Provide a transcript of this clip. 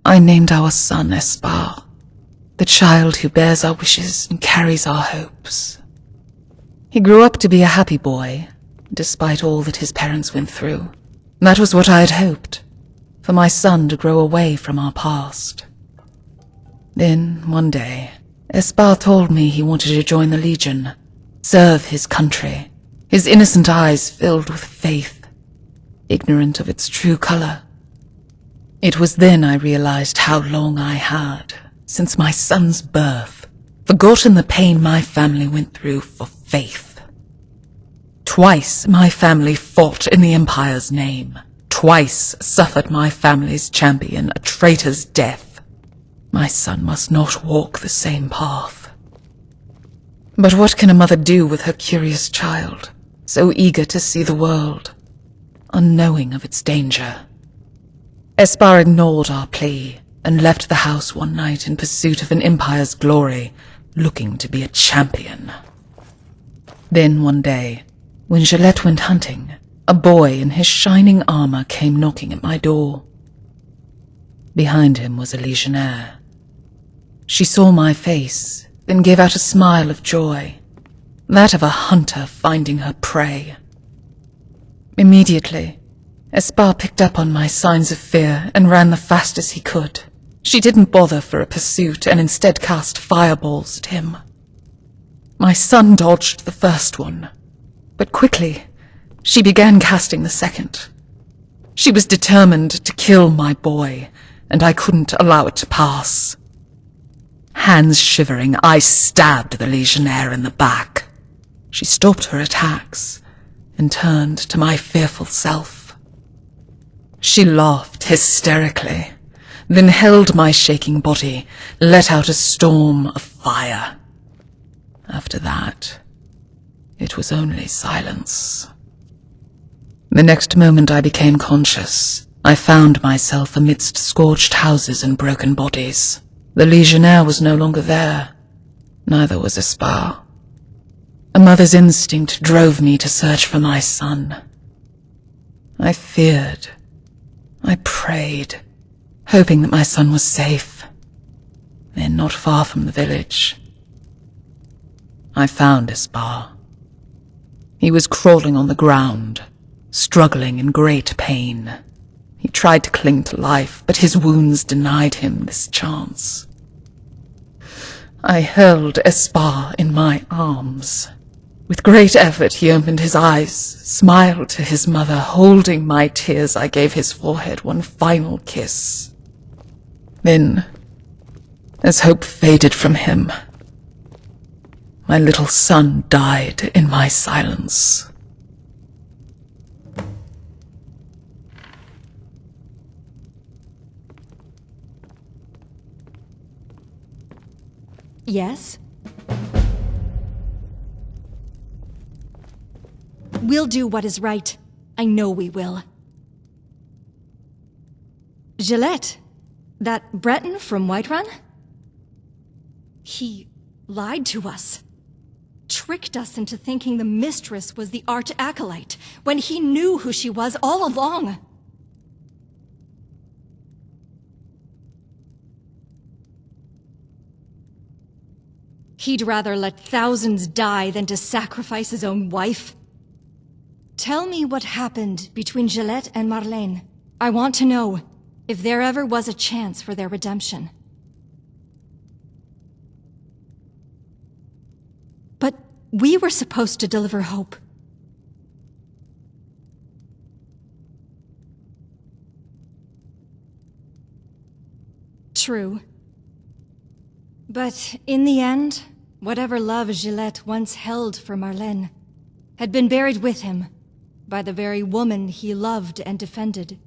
I named our son Espar, the child who bears our wishes and carries our hopes. He grew up to be a happy boy, despite all that his parents went through. That was what I had hoped, for my son to grow away from our past. Then, one day, Espar told me he wanted to join the Legion, serve his country, his innocent eyes filled with faith, ignorant of its true color. It was then I realized how long I had, since my son's birth, forgotten the pain my family went through for faith. Twice my family fought in the Empire's name. Twice suffered my family's champion a traitor's death. My son must not walk the same path. But what can a mother do with her curious child, so eager to see the world, unknowing of its danger? Espar ignored our plea and left the house one night in pursuit of an Empire's glory, looking to be a champion. Then one day, when Gillette went hunting, a boy in his shining armor came knocking at my door. Behind him was a legionnaire. She saw my face, then gave out a smile of joy, that of a hunter finding her prey. Immediately, Espar picked up on my signs of fear and ran the fastest he could. She didn't bother for a pursuit and instead cast fireballs at him. My son dodged the first one, but quickly she began casting the second. She was determined to kill my boy, and I couldn't allow it to pass. Hands shivering, I stabbed the legionnaire in the back. She stopped her attacks and turned to my fearful self. She laughed hysterically, then held my shaking body, let out a storm of fire. After that, it was only silence. The next moment I became conscious, I found myself amidst scorched houses and broken bodies. The legionnaire was no longer there. Neither was Espar. A mother's instinct drove me to search for my son. I feared. I prayed, hoping that my son was safe. Then not far from the village, I found Espar. He was crawling on the ground, struggling in great pain. He tried to cling to life, but his wounds denied him this chance. I held Espar in my arms. With great effort he opened his eyes, smiled to his mother. Holding my tears, I gave his forehead one final kiss. Then, as hope faded from him, my little son died in my silence. Yes? We'll do what is right. I know we will. Gillette, that Breton from Whiterun? He lied to us. Tricked us into thinking the mistress was the arch-acolyte, when he knew who she was all along. He'd rather let thousands die than to sacrifice his own wife. Tell me what happened between Gillette and Marlene. I want to know if there ever was a chance for their redemption. But we were supposed to deliver hope. True. But in the end, whatever love Gillette once held for Marlene had been buried with him by the very woman he loved and defended.